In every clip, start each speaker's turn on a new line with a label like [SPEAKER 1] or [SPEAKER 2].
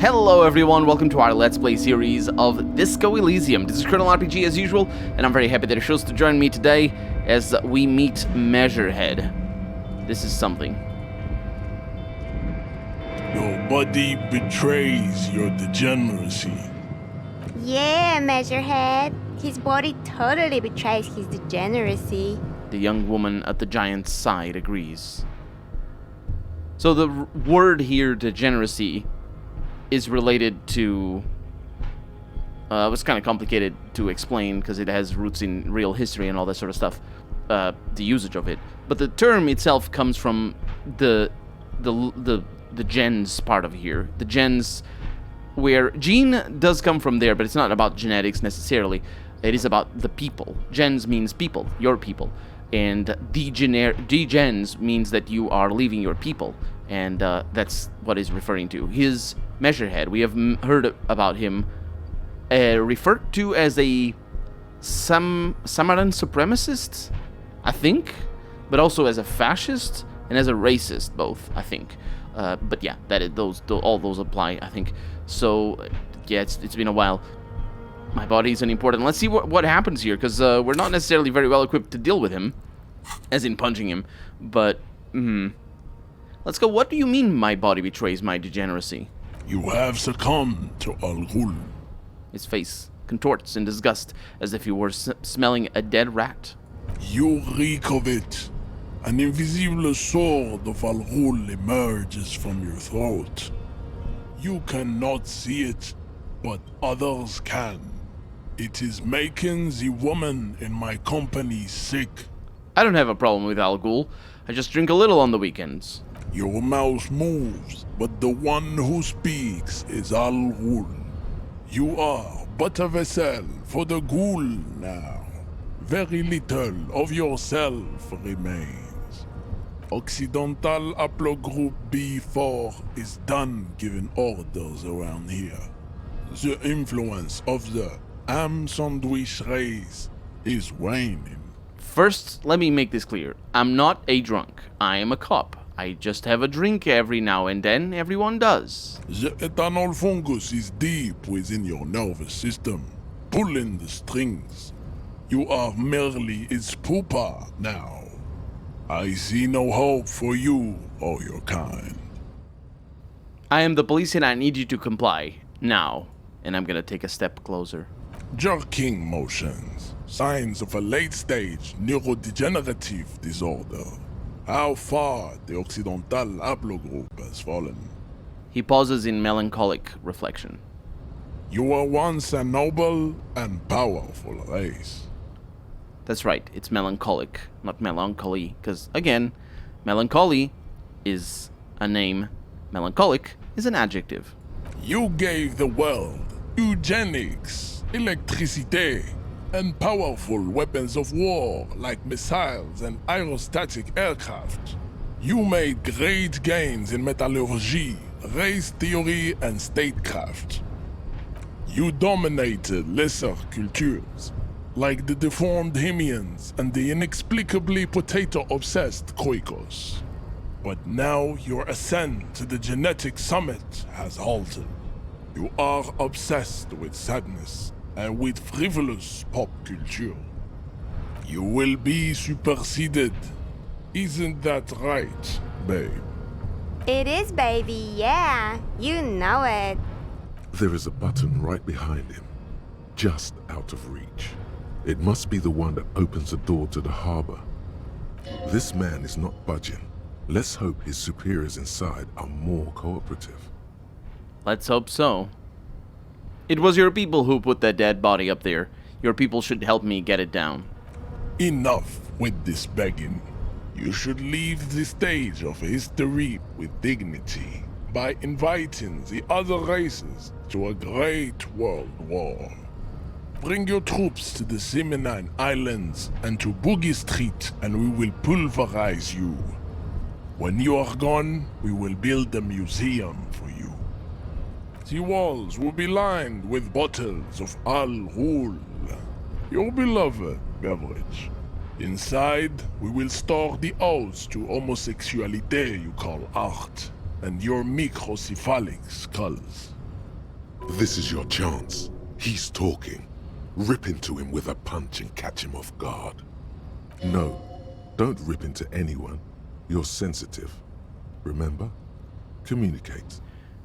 [SPEAKER 1] Hello everyone, welcome to our Let's Play series of Disco Elysium. This is Colonel RPG as usual, and I'm very happy that you chose to join me today as we meet Measurehead. This is something.
[SPEAKER 2] Your body betrays your degeneracy.
[SPEAKER 3] Yeah, Measurehead. His body totally betrays his degeneracy.
[SPEAKER 1] The young woman at the giant's side agrees. So the word here, degeneracy, is related to... it was kind of complicated to explain because it has roots in real history and all that sort of stuff, the usage of it. But the term itself comes from the gens part of here. The gens, where gene does come from there, but it's not about genetics necessarily. It is about the people. Gens means people, your people. And degens means that you are leaving your people. And that's what is referring to. His Measurehead, we have heard about him referred to as a Samaran supremacist, I think, but also as a fascist and as a racist, both, I think. But yeah, all those apply, I think. So yeah, it's been a while. My body is unimportant. Let's see what happens here, because we're not necessarily very well equipped to deal with him, as in punching him. But let's go. What do you mean my body betrays my degeneracy?
[SPEAKER 2] You have succumbed to Al-Ghul.
[SPEAKER 1] His face contorts in disgust, as if he were smelling a dead rat.
[SPEAKER 2] You reek of it. An invisible sword of Al-Ghul emerges from your throat. You cannot see it, but others can. It is making the woman in my company sick.
[SPEAKER 1] I don't have a problem with Al Ghul. I just drink a little on the weekends.
[SPEAKER 2] Your mouth moves, but the one who speaks is Al-Ghul. You are but a vessel for the Ghul now. Very little of yourself remains. Occidental Haplogroup B4 is done giving orders around here. The influence of the Ham Sandwich race is waning.
[SPEAKER 1] First, let me make this clear. I'm not a drunk. I am a cop. I just have a drink every now and then. Everyone does.
[SPEAKER 2] The ethanol fungus is deep within your nervous system, pulling the strings. You are merely its pupa now. I see no hope for you or your kind.
[SPEAKER 1] I am the police and I need you to comply. Now. And I'm gonna take a step closer.
[SPEAKER 2] Jerking motions. Signs of a late-stage neurodegenerative disorder. How far the Occidental Haplogroup has fallen.
[SPEAKER 1] He pauses in melancholic reflection.
[SPEAKER 2] You were once a noble and powerful race.
[SPEAKER 1] That's right, it's melancholic, not melancholy, because, again, melancholy is a name, melancholic is an adjective.
[SPEAKER 2] You gave the world eugenics, electricity, and powerful weapons of war like missiles and aerostatic aircraft. You made great gains in metallurgy, race theory, and statecraft. You dominated lesser cultures, like the deformed Hemians and the inexplicably potato-obsessed Khoikos. But now your ascent to the genetic summit has halted. You are obsessed with sadness and with frivolous pop culture. You will be superseded. Isn't that right, babe?
[SPEAKER 3] It is, baby, yeah. You know it.
[SPEAKER 4] There is a button right behind him, just out of reach. It must be the one that opens the door to the harbor. This man is not budging. Let's hope his superiors inside are more cooperative.
[SPEAKER 1] Let's hope so. It was your people who put that dead body up there. Your people should help me get it down.
[SPEAKER 2] Enough with this begging. You should leave the stage of history with dignity by inviting the other races to a great world war. Bring your troops to the Seminine Islands and to Boogie Street, and we will pulverize you. When you are gone, we will build a museum for you. The walls will be lined with bottles of Al-Ghul, your beloved beverage. Inside, we will store the odes to homosexuality you call art, and your microcephalic skulls.
[SPEAKER 4] This is your chance. He's talking. Rip into him with a punch and catch him off guard. No, don't rip into anyone. You're sensitive. Remember? Communicate.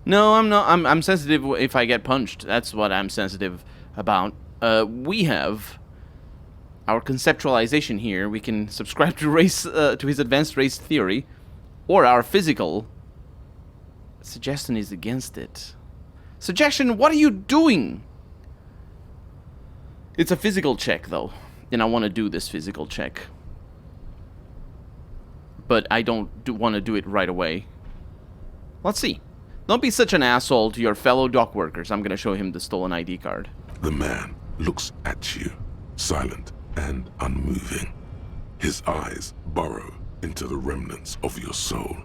[SPEAKER 1] No, I'm not. I'm sensitive if I get punched. That's what I'm sensitive about. We have our conceptualization here. We can subscribe to his advanced race theory, or our physical. Suggestion is against it. Suggestion, what are you doing? It's a physical check, though, and I want to do this physical check. But I don't want to do it right away. Let's see. Don't be such an asshole to your fellow dock workers. I'm going to show him the stolen ID card.
[SPEAKER 4] The man looks at you, silent and unmoving. His eyes burrow into the remnants of your soul.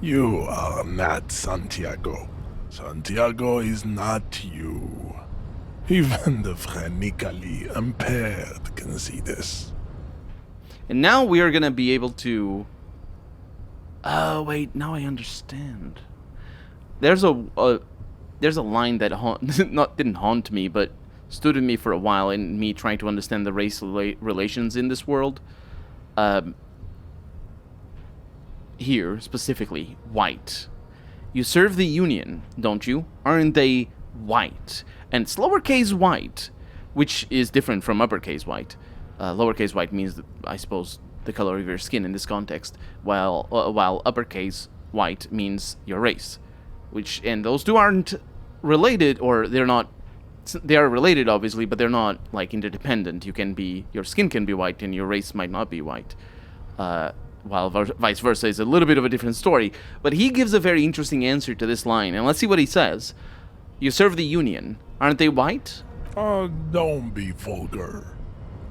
[SPEAKER 2] You are not Santiago. Santiago is not you. Even the phrenically impaired can see this.
[SPEAKER 1] And now we are going to be able to... Oh, wait, now I understand. There's a line that didn't haunt me, but stood with me for a while in me trying to understand the race relations in this world. Here, specifically, white. You serve the Union, don't you? Aren't they white? And it's lowercase white, which is different from uppercase white. Lowercase white means, I suppose, the color of your skin in this context, while uppercase white means your race. And those two aren't related, or they're not. They are related, obviously, but they're not like interdependent. Your skin can be white, and your race might not be white. While vice versa is a little bit of a different story. But he gives a very interesting answer to this line, and let's see what he says. You serve the Union. Aren't they white?
[SPEAKER 2] Don't be vulgar.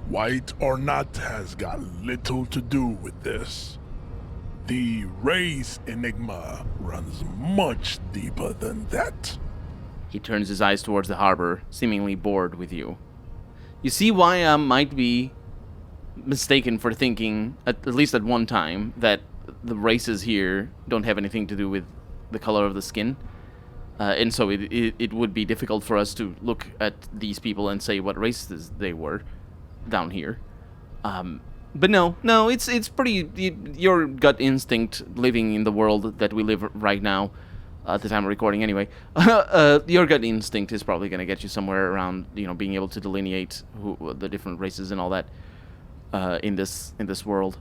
[SPEAKER 2] White or not has got little to do with this. The race enigma runs much deeper than that.
[SPEAKER 1] He turns his eyes towards the harbor, seemingly bored with you. You see why I might be mistaken for thinking, at least at one time, that the races here don't have anything to do with the color of the skin. And so it would be difficult for us to look at these people and say what races they were down here. But no, it's pretty... Your gut instinct, living in the world that we live right now, at the time of recording anyway, your gut instinct is probably going to get you somewhere around, being able to delineate the different races and all that in this world.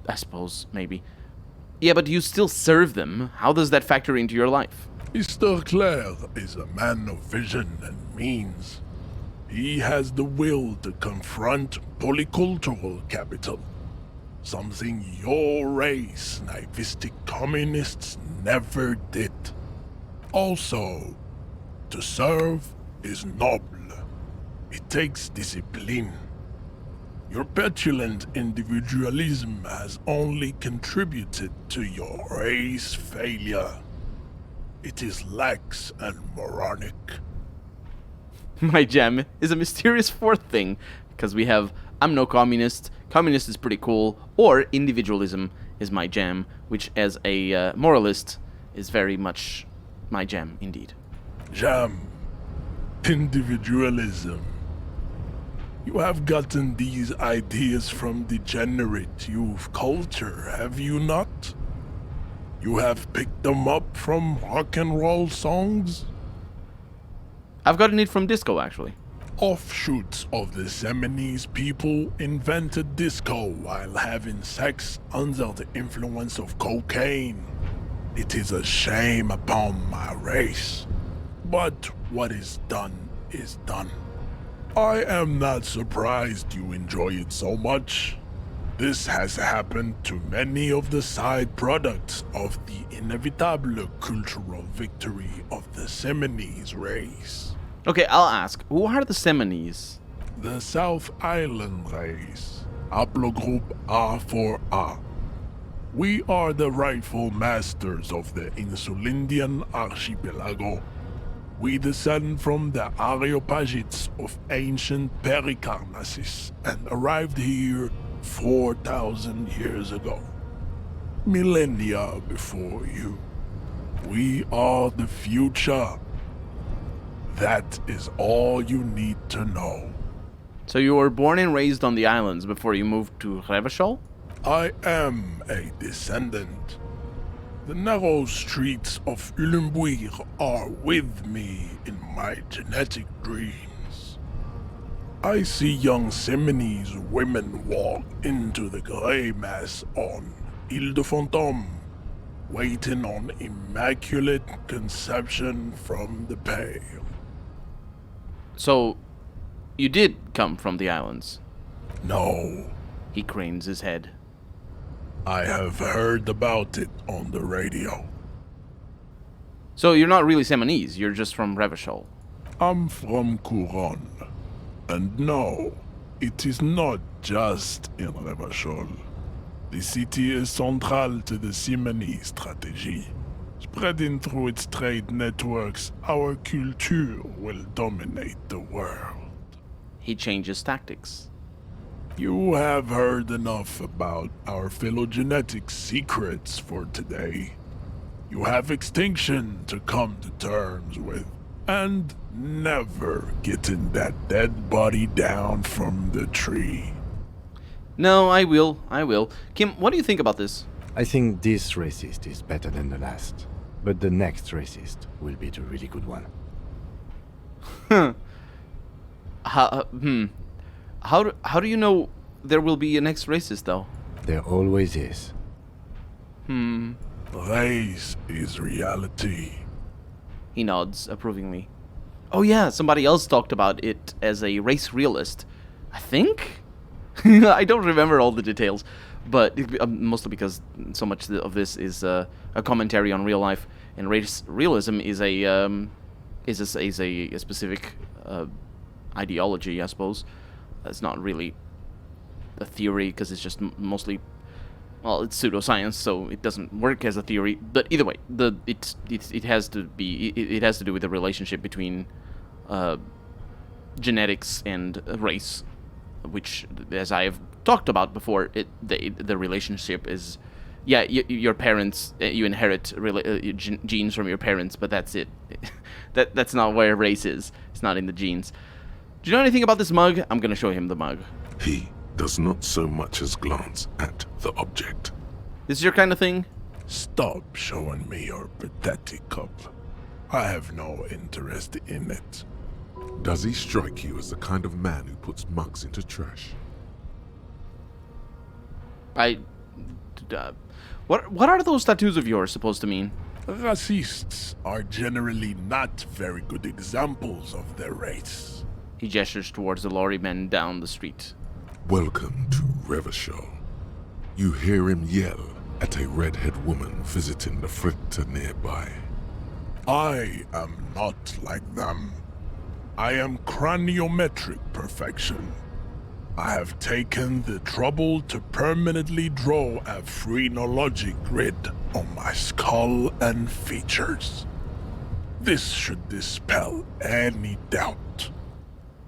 [SPEAKER 1] I suppose, maybe. Yeah, but you still serve them. How does that factor into your life?
[SPEAKER 2] Mr. Clare is a man of vision and means. He has the will to confront polycultural capital, something your race, naivistic communists, never did. Also, to serve is noble. It takes discipline. Your petulant individualism has only contributed to your race failure. It is lax and moronic.
[SPEAKER 1] My gem is a mysterious fourth thing, because we have I'm no communist, communist is pretty cool, or individualism is my jam, which as a moralist is very much my jam indeed.
[SPEAKER 2] Jam. Individualism. You have gotten these ideas from degenerate youth culture, have you not? You have picked them up from rock and roll songs?
[SPEAKER 1] I've gotten it from disco, actually.
[SPEAKER 2] Offshoots of the Seminoles people invented disco while having sex under the influence of cocaine. It is a shame upon my race. But what is done is done. I am not surprised you enjoy it so much. This has happened to many of the side products of the inevitable cultural victory of the Seminoles race.
[SPEAKER 1] Okay, I'll ask. Who are the Seminoles?
[SPEAKER 2] The South Island race. Haplogroup A4A. We are the rightful masters of the Insulindian archipelago. We descend from the Areopagites of ancient Pericarnassus and arrived here 4,000 years ago. Millennia before you. We are the future. That is all you need to know.
[SPEAKER 1] So you were born and raised on the islands before you moved to Revachol?
[SPEAKER 2] I am a descendant. The narrow streets of Ulimbuir are with me in my genetic dreams. I see young Seminese women walk into the grey mass on Ile de Fantôme, waiting on immaculate conception from the pale.
[SPEAKER 1] So, you did come from the islands?
[SPEAKER 2] No,
[SPEAKER 1] He cranes his head.
[SPEAKER 2] I have heard about it on the radio.
[SPEAKER 1] So you're not really Seminese, you're just from Revachol.
[SPEAKER 2] I'm from Couronne. And no, it is not just in Revachol. The city is central to the Simony strategy. Spreading through its trade networks, our culture will dominate the world.
[SPEAKER 1] He changes tactics.
[SPEAKER 2] You have heard enough about our phylogenetic secrets for today. You have extinction to come to terms with, and never getting that dead body down from the tree.
[SPEAKER 1] No, I will. Kim, what do you think about this?
[SPEAKER 5] I think this racist is better than the last. But the next racist will be the really good one.
[SPEAKER 1] How do you know there will be a next racist, though?
[SPEAKER 5] There always is.
[SPEAKER 2] Race is reality.
[SPEAKER 1] He nods approvingly. Oh yeah, somebody else talked about it as a race realist. I think? I don't remember all the details, but mostly because so much of this is a commentary on real life, and race realism is a specific ideology, I suppose. It's not really a theory because it's just mostly, well, it's pseudoscience, so it doesn't work as a theory. But either way, it has to do with the relationship between genetics and race, which, as I have talked about before, the relationship is, yeah, your parents, you inherit genes from your parents, but that's it. That's not where race is. It's not in the genes. Do you know anything about this mug? I'm gonna show him the mug.
[SPEAKER 4] He does not so much as glance at the object.
[SPEAKER 1] This is your kind of thing?
[SPEAKER 2] Stop showing me your pathetic cup. I have no interest in it.
[SPEAKER 4] Does he strike you as the kind of man who puts mugs into trash?
[SPEAKER 1] What are those tattoos of yours supposed to mean?
[SPEAKER 2] Racists are generally not very good examples of their race.
[SPEAKER 1] He gestures towards the lorrymen down the street.
[SPEAKER 4] Welcome to Revachol. You hear him yell at a redhead woman visiting the fritter nearby.
[SPEAKER 2] I am not like them. I am craniometric perfection. I have taken the trouble to permanently draw a phrenology grid on my skull and features. This should dispel any doubt.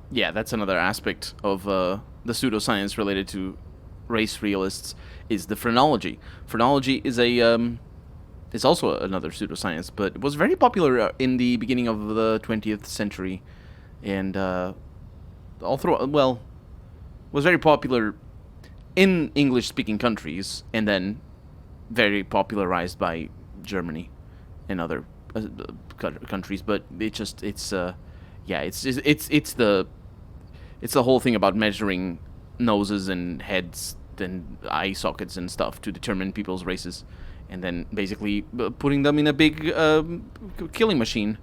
[SPEAKER 1] Yeah, that's another aspect of the pseudoscience related to race realists, is the phrenology. Phrenology is also another pseudoscience, but it was very popular in the beginning of the 20th century, and was very popular in English-speaking countries, and then very popularized by Germany and other countries. But it's the whole thing about measuring noses and heads and eye sockets and stuff to determine people's races, and then basically putting them in a big killing machine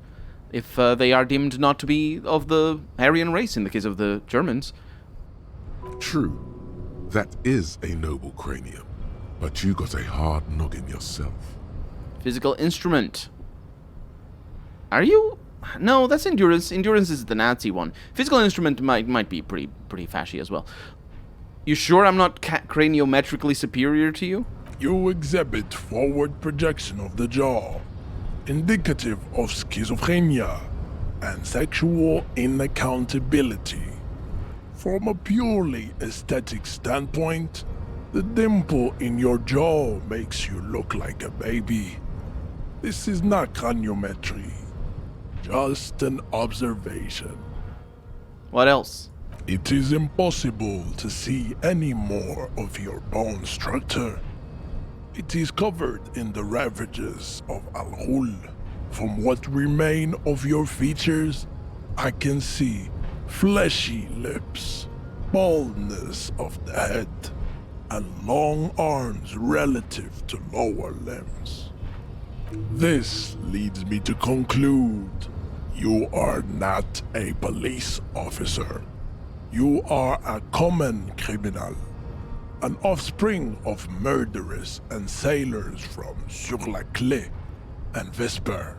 [SPEAKER 1] if they are deemed not to be of the Aryan race, in the case of the Germans.
[SPEAKER 4] True, that is a noble cranium, but you got a hard noggin yourself.
[SPEAKER 1] Physical instrument. Are you? No, that's endurance. Endurance is the Nazi one. Physical instrument might be pretty fashy as well. You sure I'm not craniometrically superior to you?
[SPEAKER 2] You exhibit forward projection of the jaw, indicative of schizophrenia and sexual inaccountability. From a purely aesthetic standpoint, the dimple in your jaw makes you look like a baby. This is not chronometry. Just an observation.
[SPEAKER 1] What else?
[SPEAKER 2] It is impossible to see any more of your bone structure. It is covered in the ravages of Al-Ghul. From what remain of your features, I can see fleshy lips, baldness of the head, and long arms relative to lower limbs. This leads me to conclude you are not a police officer. You are a common criminal, an offspring of murderers and sailors from Sur-la-Clé and Vesper,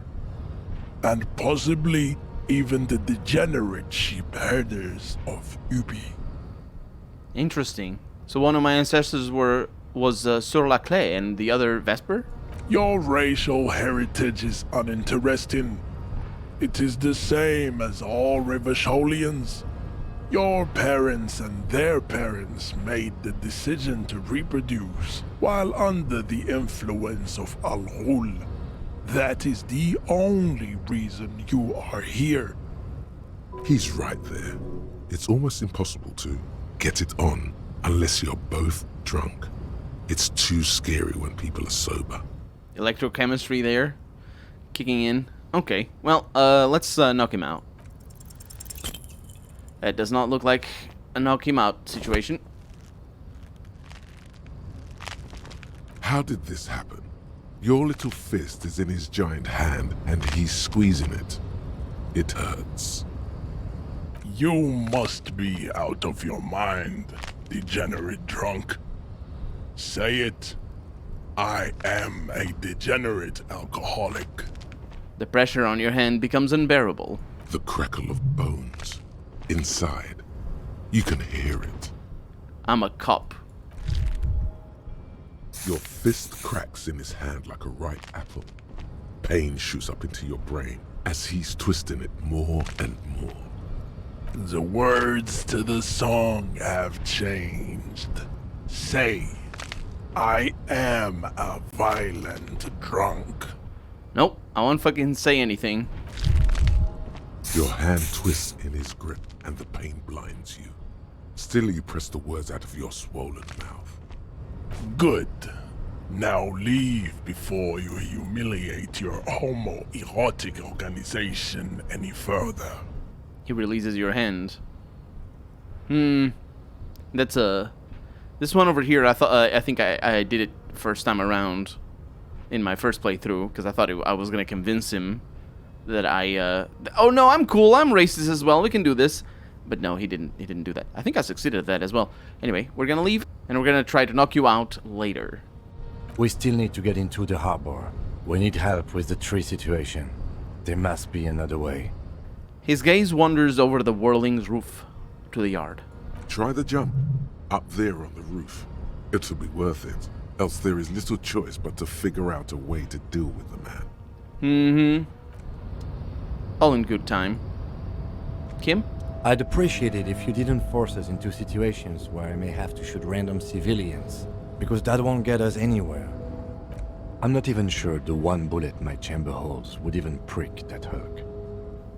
[SPEAKER 2] and possibly even the degenerate sheep herders of Ubi.
[SPEAKER 1] Interesting. So one of my ancestors was Sur-la-Clé and the other Vesper?
[SPEAKER 2] Your racial heritage is uninteresting. It is the same as all Rivasholians. Your parents and their parents made the decision to reproduce while under the influence of Al-Ghul. That is the only reason you are here.
[SPEAKER 4] He's right there. It's almost impossible to get it on unless you're both drunk. It's too scary when people are sober.
[SPEAKER 1] Electrochemistry there, kicking in. Okay, well, let's knock him out. That does not look like a knock him out situation.
[SPEAKER 4] How did this happen? Your little fist is in his giant hand and he's squeezing it. It hurts.
[SPEAKER 2] You must be out of your mind, degenerate drunk. Say it. I am a degenerate alcoholic.
[SPEAKER 1] The pressure on your hand becomes unbearable.
[SPEAKER 4] The crackle of bones. Inside. You can hear it.
[SPEAKER 1] I'm a cop.
[SPEAKER 4] Your fist cracks in his hand like a ripe apple. Pain shoots up into your brain as he's twisting it more and more.
[SPEAKER 2] The words to the song have changed. Say, I am a violent drunk.
[SPEAKER 1] Nope, I won't fucking say anything.
[SPEAKER 4] Your hand twists in his grip and the pain blinds you. Still you press the words out of your swollen mouth.
[SPEAKER 2] Good. Now leave before you humiliate your homoerotic organization any further.
[SPEAKER 1] He releases your hand. That's this one over here. I think I did it first time around in my first playthrough because I thought I was gonna convince him that oh no, I'm cool. I'm racist as well. We can do this. But no, he didn't do that. I think I succeeded at that as well. Anyway, we're gonna leave and we're gonna try to knock you out later.
[SPEAKER 5] We still need to get into the harbor. We need help with the tree situation. There must be another way.
[SPEAKER 1] His gaze wanders over the whirling's roof to the yard.
[SPEAKER 4] Try the jump. Up there on the roof. It'll be worth it. Else there is little choice but to figure out a way to deal with the man.
[SPEAKER 1] All in good time. Kim?
[SPEAKER 5] I'd appreciate it if you didn't force us into situations where I may have to shoot random civilians, because that won't get us anywhere. I'm not even sure the one bullet my chamber holds would even prick that Hulk.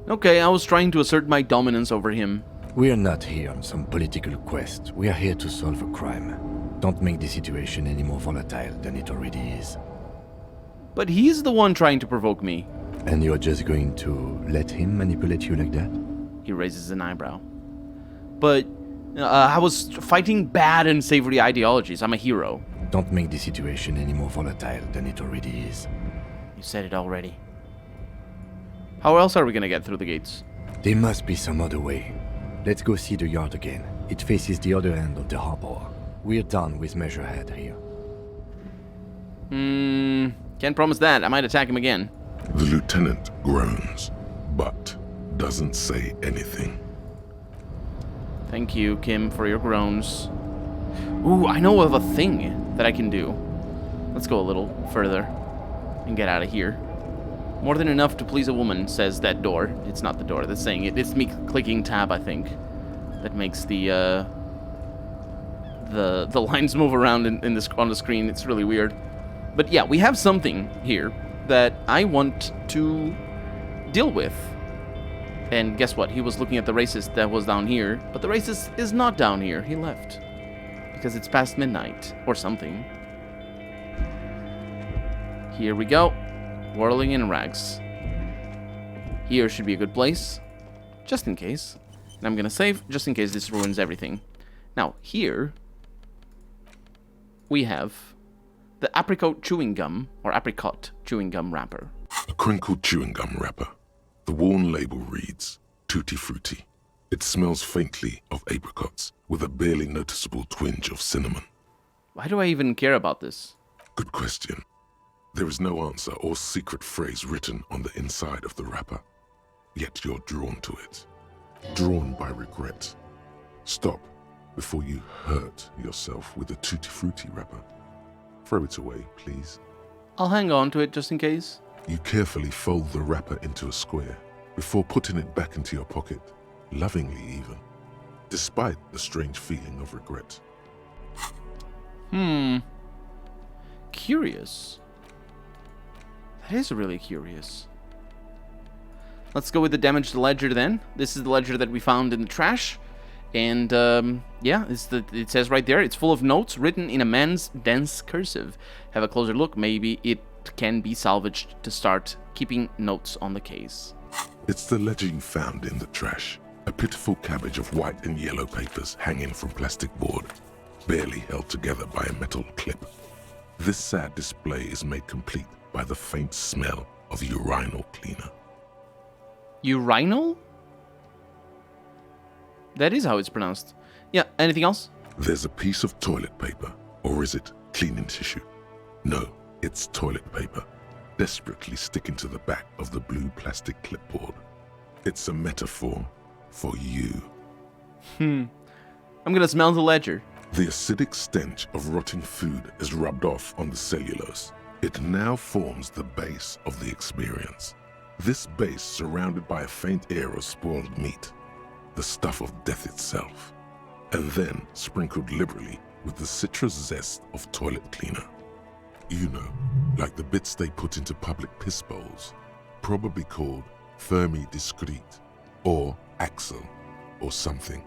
[SPEAKER 1] Okay, I was trying to assert my dominance over him.
[SPEAKER 5] We are not here on some political quest. We are here to solve a crime. Don't make the situation any more volatile than it already is.
[SPEAKER 1] But he's the one trying to provoke me.
[SPEAKER 5] And you're just going to let him manipulate you like that?
[SPEAKER 1] He raises an eyebrow. But I was fighting bad and savory ideologies. I'm a hero.
[SPEAKER 5] Don't make the situation any more volatile than it already is.
[SPEAKER 1] You said it already. How else are we gonna get through the gates?
[SPEAKER 5] There must be some other way. Let's go see the yard again. It faces the other end of the harbor. We're done with Measurehead here.
[SPEAKER 1] Can't promise that. I might attack him again.
[SPEAKER 4] The lieutenant groans, but doesn't say anything.
[SPEAKER 1] Thank you, Kim, for your groans. Ooh, I know of a thing that I can do. Let's go a little further and get out of here. More than enough to please a woman, says that door. It's not the door that's saying it. It's me clicking tab, I think. That makes the lines move around on the screen. It's really weird. But yeah, we have something here that I want to deal with. And guess what? He was looking at the racist that was down here, but the racist is not down here. He left. Because it's past midnight, or something. Here we go. Whirling in rags. Here should be a good place. Just in case. And I'm gonna save, just in case this ruins everything. Now, here... we have... the apricot chewing gum, or apricot chewing gum wrapper.
[SPEAKER 4] A crinkled chewing gum wrapper. The worn label reads, Tutti Frutti. It smells faintly of apricots, with a barely noticeable twinge of cinnamon.
[SPEAKER 1] Why do I even care about this?
[SPEAKER 4] Good question. There is no answer or secret phrase written on the inside of the wrapper. Yet you're drawn to it. Drawn by regret. Stop before you hurt yourself with a Tutti Frutti wrapper. Throw it away, please.
[SPEAKER 1] I'll hang on to it just in case.
[SPEAKER 4] You carefully fold the wrapper into a square before putting it back into your pocket, lovingly even, despite the strange feeling of regret.
[SPEAKER 1] Curious. That is really curious. Let's go with the damaged ledger then. This is the ledger that we found in the trash. And, yeah, it says right there, it's full of notes written in a man's dense cursive. Have a closer look. Maybe it can be salvaged to start keeping notes on the case.
[SPEAKER 4] It's the ledger you found in the trash. A pitiful cabbage of white and yellow papers hanging from plastic board, barely held together by a metal clip. This sad display is made complete by the faint smell of urinal cleaner.
[SPEAKER 1] Urinal? That is how it's pronounced. Yeah, anything else?
[SPEAKER 4] There's a piece of toilet paper, or is it cleaning tissue? No, it's toilet paper, desperately sticking to the back of the blue plastic clipboard. It's a metaphor for you.
[SPEAKER 1] I'm gonna smell the ledger.
[SPEAKER 4] The acidic stench of rotting food is rubbed off on the cellulose. It now forms the base of the experience. This base surrounded by a faint air of spoiled meat, the stuff of death itself, and then sprinkled liberally with the citrus zest of toilet cleaner. You know, like the bits they put into public piss bowls, probably called Fermi Discrete, or Axel, or something.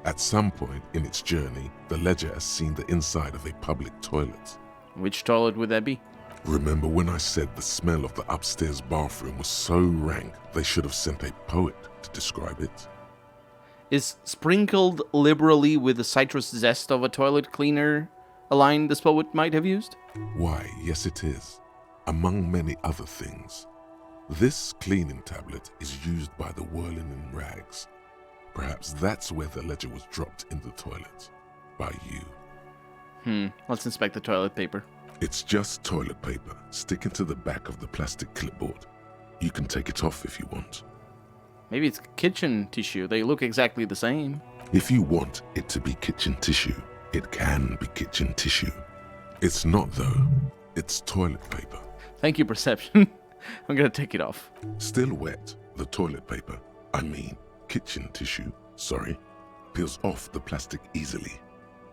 [SPEAKER 4] At some point in its journey, the ledger has seen the inside of a public toilet.
[SPEAKER 1] Which toilet would that be?
[SPEAKER 4] Remember when I said the smell of the upstairs bathroom was so rank they should have sent a poet to describe it?
[SPEAKER 1] Is sprinkled liberally with the citrus zest of a toilet cleaner a line this poet might have used?
[SPEAKER 4] Why, yes it is, among many other things. This cleaning tablet is used by the whirling in rags. Perhaps that's where the ledger was dropped in the toilet. By you.
[SPEAKER 1] Let's inspect the toilet paper.
[SPEAKER 4] It's just toilet paper sticking to the back of the plastic clipboard. You can take it off if you want.
[SPEAKER 1] Maybe it's kitchen tissue. They look exactly the same.
[SPEAKER 4] If you want it to be kitchen tissue, it can be kitchen tissue. It's not though. It's toilet paper.
[SPEAKER 1] Thank you, perception. I'm gonna take it off.
[SPEAKER 4] Still wet, the toilet paper, kitchen tissue, peels off the plastic easily.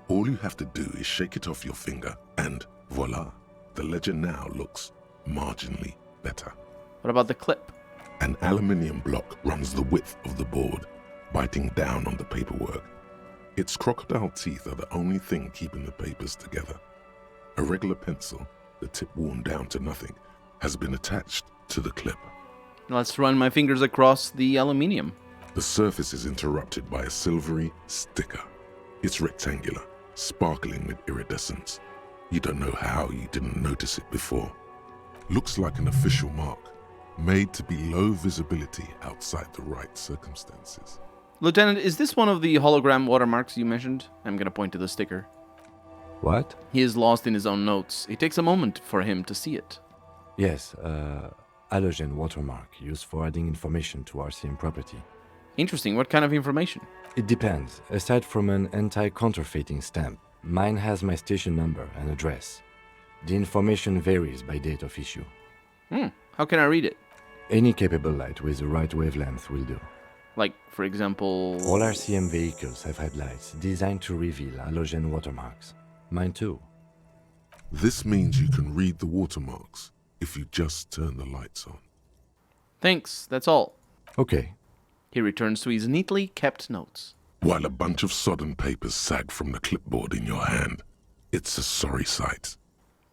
[SPEAKER 4] All you have to do is shake it off your finger and voila, the ledger now looks marginally better.
[SPEAKER 1] What about the clip?
[SPEAKER 4] An aluminium block runs the width of the board, biting down on the paperwork. Its crocodile teeth are the only thing keeping the papers together. A regular pencil, the tip worn down to nothing, has been attached to the clip.
[SPEAKER 1] Let's run my fingers across the aluminium.
[SPEAKER 4] The surface is interrupted by a silvery sticker. It's rectangular, sparkling with iridescence. You don't know how you didn't notice it before. Looks like an official mark, made to be low visibility outside the right circumstances.
[SPEAKER 1] Lieutenant, is this one of the hologram watermarks you mentioned? I'm gonna point to the sticker.
[SPEAKER 5] What?
[SPEAKER 1] He is lost in his own notes. It takes a moment for him to see it.
[SPEAKER 5] Yes, halogen watermark used for adding information to RCM property.
[SPEAKER 1] Interesting. What kind of information?
[SPEAKER 5] It depends. Aside from an anti-counterfeiting stamp, mine has my station number and address. The information varies by date of issue.
[SPEAKER 1] How can I read it?
[SPEAKER 5] Any capable light with the right wavelength will do.
[SPEAKER 1] Like, for example...
[SPEAKER 5] All RCM vehicles have headlights designed to reveal halogen watermarks. Mine too.
[SPEAKER 4] This means you can read the watermarks if you just turn the lights on.
[SPEAKER 1] Thanks, that's all.
[SPEAKER 5] Okay.
[SPEAKER 1] He returns to his neatly kept notes.
[SPEAKER 4] While a bunch of sodden papers sag from the clipboard in your hand, it's a sorry sight.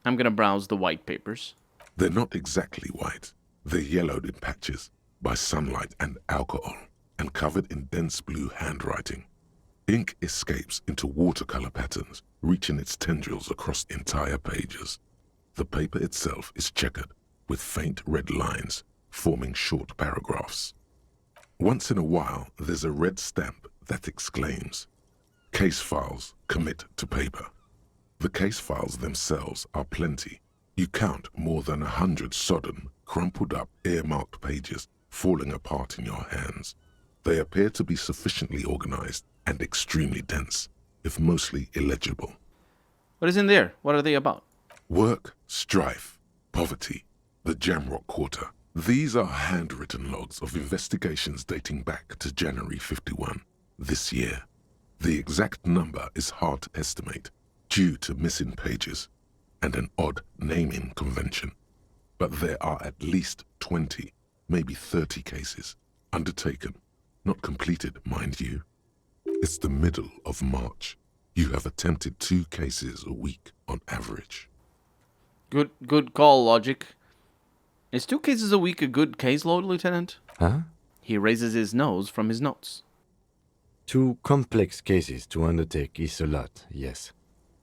[SPEAKER 1] I'm gonna browse the white papers.
[SPEAKER 4] They're not exactly white. They're yellowed in patches by sunlight and alcohol, and covered in dense blue handwriting. Ink escapes into watercolor patterns, reaching its tendrils across entire pages. The paper itself is checkered, with faint red lines forming short paragraphs. Once in a while, there's a red stamp that exclaims, "Case files commit to paper." The case files themselves are plenty. You count more than 100 sodden, crumpled up, earmarked pages falling apart in your hands. They appear to be sufficiently organized and extremely dense, if mostly illegible.
[SPEAKER 1] What is in there? What are they about?
[SPEAKER 4] Work, strife, poverty, the Jamrock Quarter. These are handwritten logs of investigations dating back to January 51, this year. The exact number is hard to estimate due to missing pages and an odd naming convention. But there are at least 20, maybe 30 cases undertaken, not completed, mind you. It's the middle of March. You have attempted 2 cases a week on average.
[SPEAKER 1] Good call, Logic. Is 2 cases a week a good caseload, Lieutenant?
[SPEAKER 5] Huh?
[SPEAKER 1] He raises his nose from his notes.
[SPEAKER 5] 2 complex cases to undertake is a lot, yes.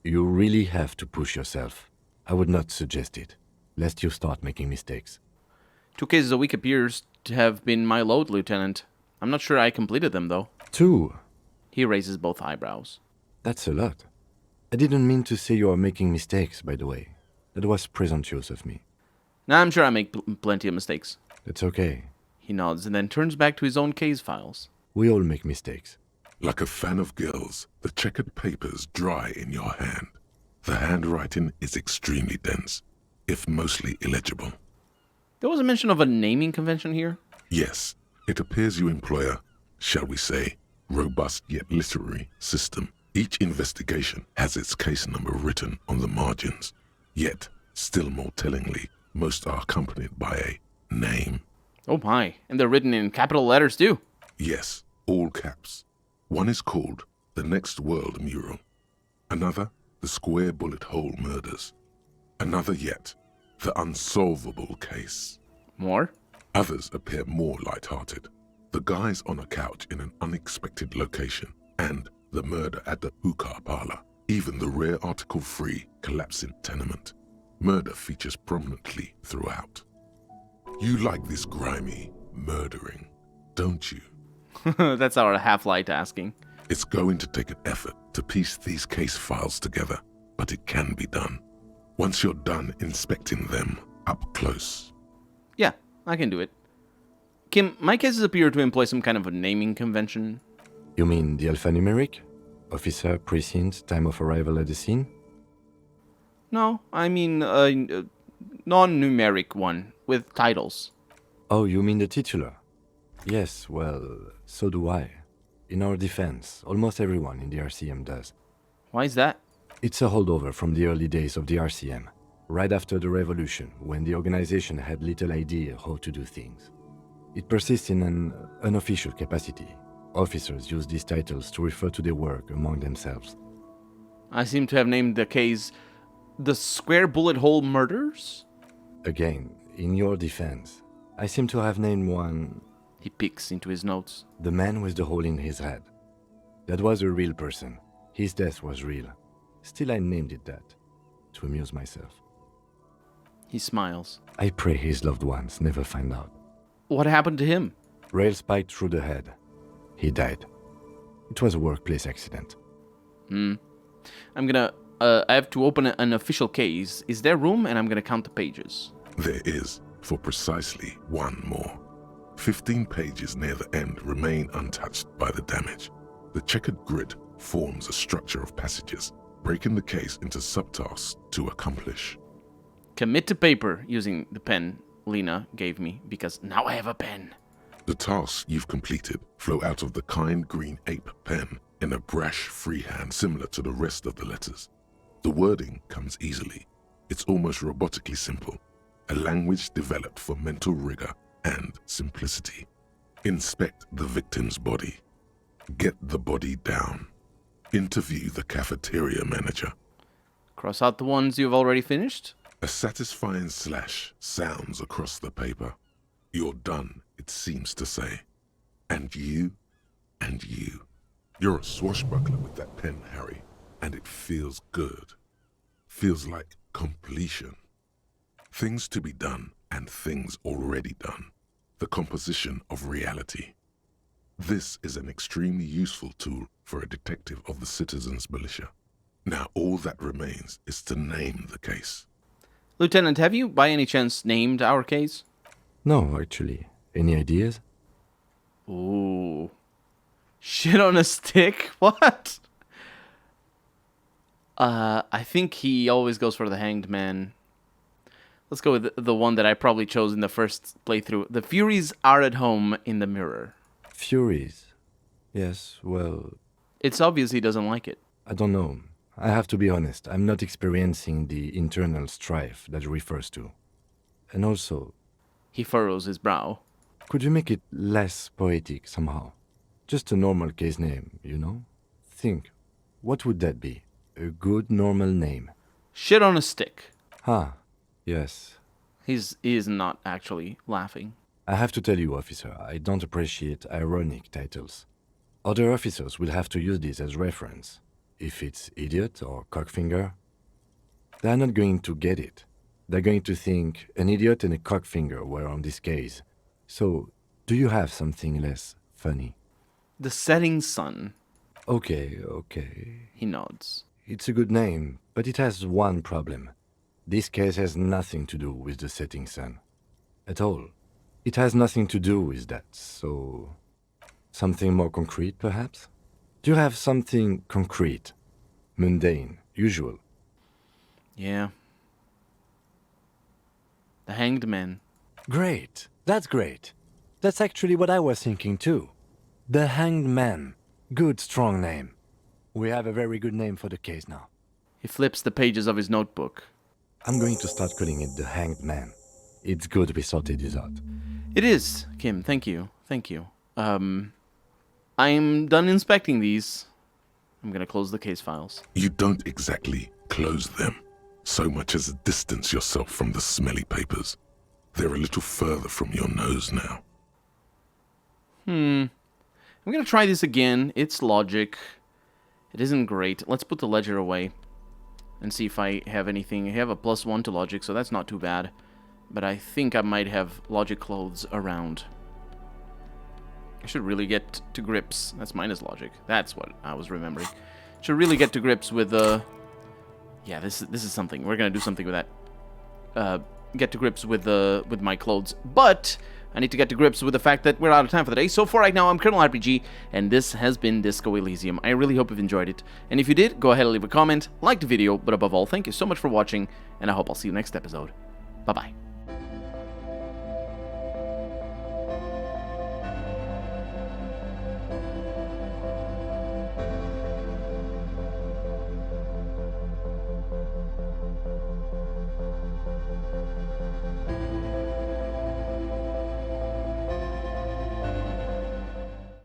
[SPEAKER 5] You really have to push yourself. I would not suggest it, lest you start making mistakes.
[SPEAKER 1] 2 cases a week appears to have been my load, Lieutenant. I'm not sure I completed them, though.
[SPEAKER 5] 2?
[SPEAKER 1] He raises both eyebrows.
[SPEAKER 5] That's a lot. I didn't mean to say you are making mistakes, by the way. That was presumptuous of me.
[SPEAKER 1] Now, I'm sure I make plenty of mistakes.
[SPEAKER 5] That's okay.
[SPEAKER 1] He nods and then turns back to his own case files.
[SPEAKER 5] We all make mistakes.
[SPEAKER 4] Like a fan of girls, the checkered papers dry in your hand. The handwriting is extremely dense, if mostly illegible.
[SPEAKER 1] There was a mention of a naming convention here.
[SPEAKER 4] Yes, it appears you employ a, shall we say, robust yet literary system. Each investigation has its case number written on the margins. Yet, still more tellingly, most are accompanied by a name.
[SPEAKER 1] Oh my, and they're written in capital letters too.
[SPEAKER 4] Yes, all caps. One is called The Next World Mural. Another, The Square Bullet Hole Murders. Another yet, The Unsolvable Case.
[SPEAKER 1] More?
[SPEAKER 4] Others appear more light-hearted. The guys on a couch in an unexpected location, and the murder at the hookah parlor. Even the rare article-free collapsing tenement. Murder features prominently throughout. You like this grimy murdering, don't you?
[SPEAKER 1] That's our half-light asking.
[SPEAKER 4] It's going to take an effort to piece these case files together, but it can be done. Once you're done inspecting them up close.
[SPEAKER 1] Yeah, I can do it. Kim, my cases appear to employ some kind of a naming convention.
[SPEAKER 5] You mean the alphanumeric? Officer, precinct, time of arrival at the scene?
[SPEAKER 1] No, I mean a non-numeric one with titles.
[SPEAKER 5] Oh, you mean the titular? Yes, well, so do I. In our defense, almost everyone in the RCM does.
[SPEAKER 1] Why is that?
[SPEAKER 5] It's a holdover from the early days of the RCM, right after the revolution, when the organization had little idea how to do things. It persists in an unofficial capacity. Officers use these titles to refer to their work among themselves.
[SPEAKER 1] I seem to have named the case The Square Bullet Hole Murders?
[SPEAKER 5] Again, in your defense, I seem to have named one...
[SPEAKER 1] He peeks into his notes.
[SPEAKER 5] The man with the hole in his head. That was a real person. His death was real. Still, I named it that, to amuse myself.
[SPEAKER 1] He smiles.
[SPEAKER 5] I pray his loved ones never find out.
[SPEAKER 1] What happened to him?
[SPEAKER 5] Rail spiked through the head. He died. It was a workplace accident.
[SPEAKER 1] I have to open an official case. Is there room? And I'm gonna count the pages.
[SPEAKER 4] There is, for precisely one more. 15 pages near the end remain untouched by the damage. The checkered grid forms a structure of passages, breaking the case into subtasks to accomplish.
[SPEAKER 1] Commit to paper using the pen Lena gave me, because now I have a pen.
[SPEAKER 4] The tasks you've completed flow out of the kind green ape pen in a brash freehand similar to the rest of the letters. The wording comes easily. It's almost robotically simple. a language developed for mental rigor and simplicity. Inspect the victim's body. Get the body down. Interview the cafeteria manager.
[SPEAKER 1] Cross out the ones you've already finished.
[SPEAKER 4] A satisfying slash sounds across the paper. You're done, it seems to say. And you, and you. You're a swashbuckler with that pen, Harry, and it feels good. Feels like completion. Things to be done and things already done. The composition of reality. This is an extremely useful tool for a detective of the Citizens Militia. Now all that remains is to name the case.
[SPEAKER 1] Lieutenant, have you by any chance named our case?
[SPEAKER 5] No, actually. Any ideas?
[SPEAKER 1] Ooh. Shit on a stick? What? I think he always goes for the Hanged Man. Let's go with the one that I probably chose in the first playthrough. The Furies are at home in the mirror.
[SPEAKER 5] Furies? Yes, well,
[SPEAKER 1] It's obvious he doesn't like it.
[SPEAKER 5] I don't know. I have to be honest, I'm not experiencing the internal strife that it refers to. And also,
[SPEAKER 1] He furrows his brow.
[SPEAKER 5] could you make it less poetic somehow? Just a normal case name, you know? Think, what would that be? A good normal name.
[SPEAKER 1] Shit on a stick.
[SPEAKER 5] Ah, yes.
[SPEAKER 1] He is not actually laughing.
[SPEAKER 5] I have to tell you, officer, I don't appreciate ironic titles. Other officers will have to use this as reference. If it's idiot or cockfinger, they're not going to get it. They're going to think an idiot and a cockfinger were on this case. So, do you have something less funny?
[SPEAKER 1] The Setting Sun.
[SPEAKER 5] Okay.
[SPEAKER 1] He nods.
[SPEAKER 5] It's a good name, but it has one problem. This case has nothing to do with the setting sun. At all. It has nothing to do with that, so... something more concrete, perhaps? Do you have something concrete? Mundane, usual?
[SPEAKER 1] Yeah. The Hanged Man.
[SPEAKER 5] Great. That's great. That's actually what I was thinking too. The Hanged Man. Good, strong name. We have a very good name for the case now.
[SPEAKER 1] He flips the pages of his notebook.
[SPEAKER 5] I'm going to start calling it the Hanged Man. It's good we sorted this out.
[SPEAKER 1] It is, Kim. Thank you. Thank you. I'm done inspecting these. I'm gonna close the case files.
[SPEAKER 4] You don't exactly close them, so much as distance yourself from the smelly papers. They're a little further from your nose now.
[SPEAKER 1] I'm gonna try this again. It's logic. It isn't great. Let's put the ledger away and see if I have anything. I have a +1 to logic, so that's not too bad. But I think I might have logic clothes around. I should really get to grips. That's minus logic. That's what I was remembering. Should really get to grips with yeah, this is something. We're gonna do something with that. Get to grips with my clothes. But I need to get to grips with the fact that we're out of time for the day. So for right now, I'm Colonel RPG, and this has been Disco Elysium. I really hope you've enjoyed it. And if you did, go ahead and leave a comment, like the video, but above all, thank you so much for watching, and I hope I'll see you next episode. Bye-bye.